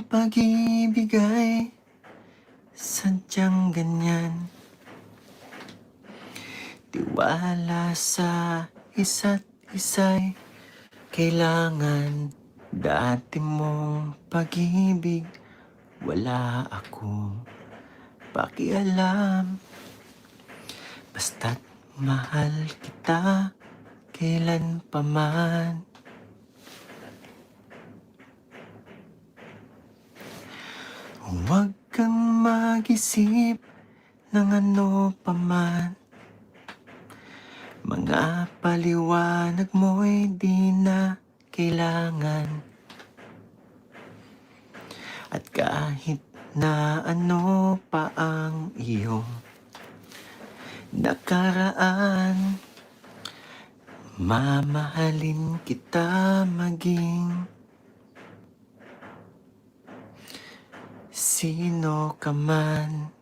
pag-ibig ay sadyang ganyan. Tiwala sa isa't isa'y kailangan. Dati mong pag-ibig, wala akong pakialam. Basta't mahal kita kailan pa man. Huwag kang mag-isip ng ano pa man. Mga paliwanag mo'y di na kailangan. At kahit na ano pa ang iyong nakaraan, mamahalin kita maging sino ka man.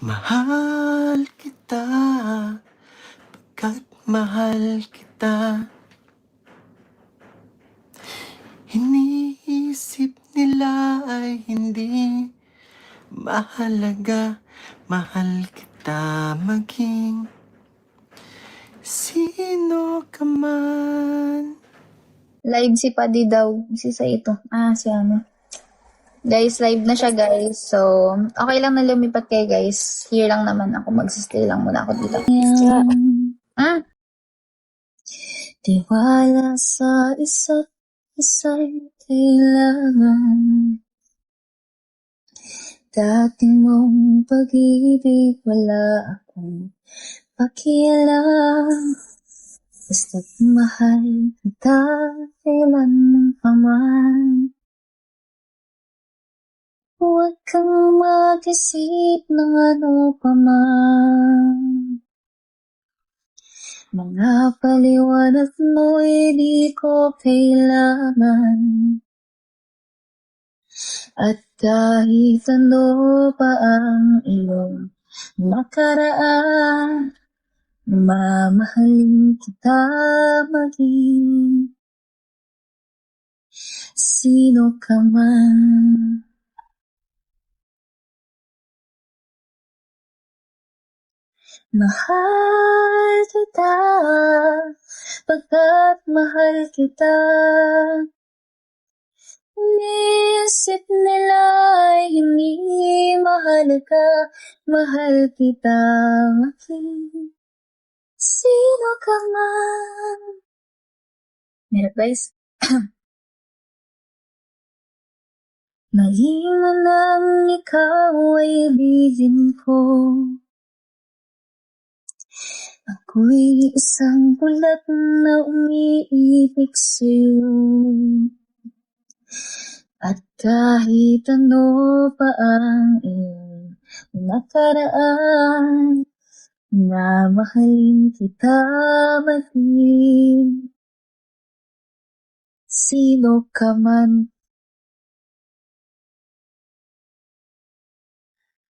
Mahal kita, pagkat mahal kita. Iniisip nila ay hindi mahalaga. Mahal kita maging sino ka man. Live si Paddy daw. Si sa ito. Si ano. Guys, live na siya guys. So, okay lang na lumipat kayo guys. Here lang naman ako. Magsistay lang muna ako dito. Tiwala sa isa't isa'y kailangan. Dati mong pag-ibig, wala akong pakialam. Basta't mahal kita kailan pa man. Huwag kang mag-isip ng ano pa man. Mga paliwanag mo'y di ko kailangan. At kahit ano pa ang iyong nakaraan, mamahalin kita maging sino ka man. Mahal kita, pagkat mahal kita. Iniisip nila ay hindi mahalaga. Mahal kita maging sino ka man. Meron guys. Maging nang ikaw ay ibigin ko. Ako'y isang ulat na umiibig sa'yo. At kahit ano pa ang iyong nakaraan, mamahalin kita maging sino ka man.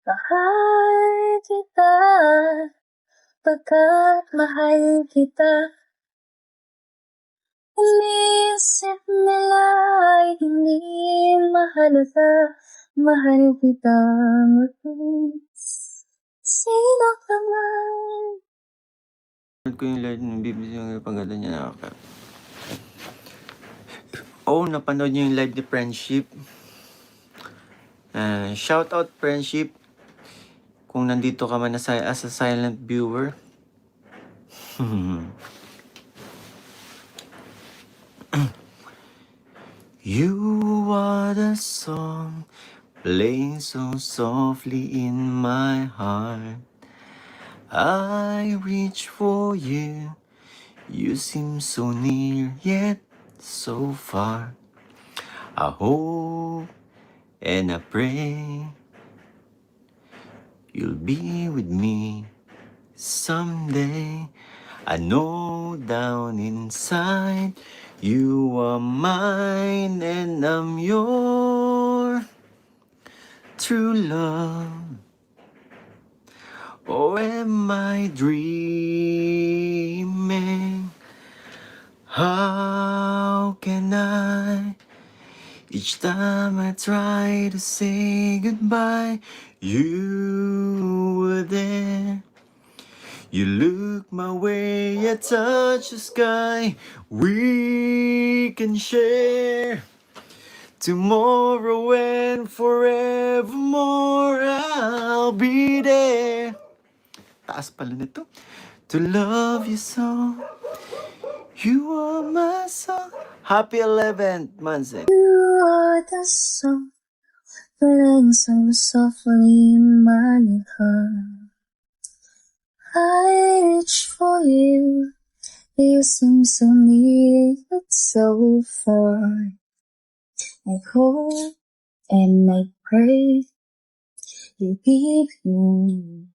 Mahal kita, pagkat mahal kita. Iniisip nila ay hindi mahalaga. Mahal kita maging sino ka man. Ko yung live ng BBC yung pagkala niya nakaka. Oh, napanood niyo yung live ni Friendship. Shout out Friendship. Kung nandito ka man as a silent viewer. You are the song playing so softly in my heart. I reach for you. You seem so near yet so far. I hope and I pray you'll be with me someday. I know down inside you are mine and I'm your true love. Or am I dreaming? How can I Each time I try to say goodbye, you were there. You look my way, I touch the sky. We can share tomorrow and forevermore. I'll be there. Taas pala nito. To love you so. You are my song. Happy 11th, Manzek. You are the song playing so softly in my heart. I reach for you. You seem so near, but so far. I hope and I pray you'll be with me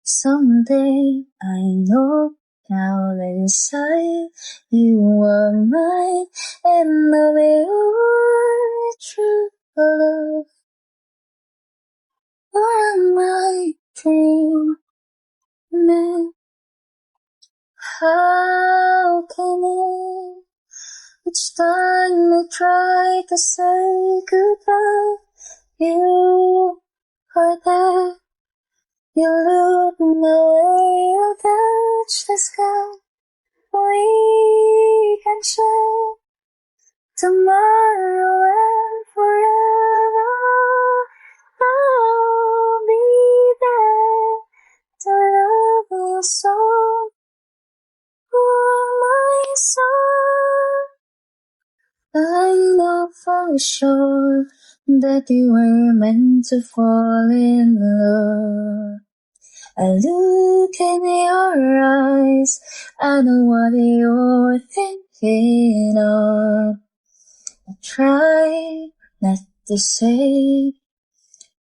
someday. I know down inside you are mine, and the only true love for my dream. Man, how can I? Each time I try to say goodbye, you are there. You look my way, you touch the sky. We can share tomorrow and forever. I'll be there to love you so. Oh, my soul. I know for sure that you were meant to fall in love. I look in your eyes, I know what you're thinking of. I try not to say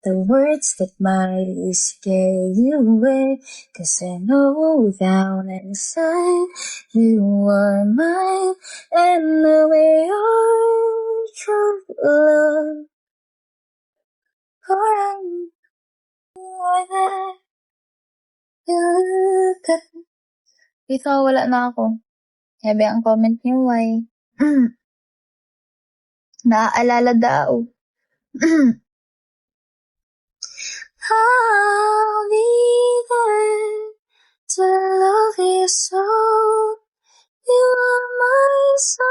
the words that might scare you away, 'cause I know down inside you are mine, and the way our true love around you look at. Ito, wala na ako. Sabi ang comment niyo, why? Naaalala daw. I'll be there to love you so. You are my soul.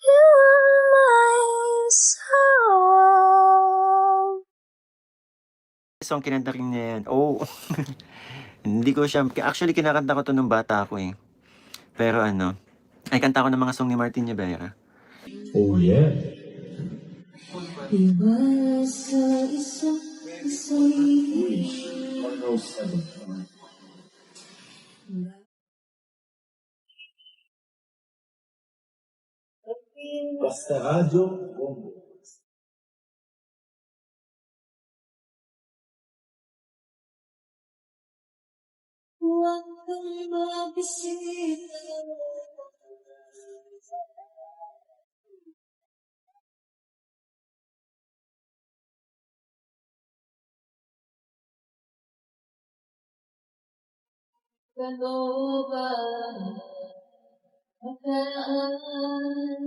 You are my soul. Song kinanta rin niya yan. Oh. Hindi ko siya, actually kinakanta ko to nung bata ako eh. Pero ano, ay kanta ko ng mga song ni Martin Nievera. Oh yeah. Iwala sa isa't Basta radyo, bongo. huwag kang mabisita. Kalooban, makaan,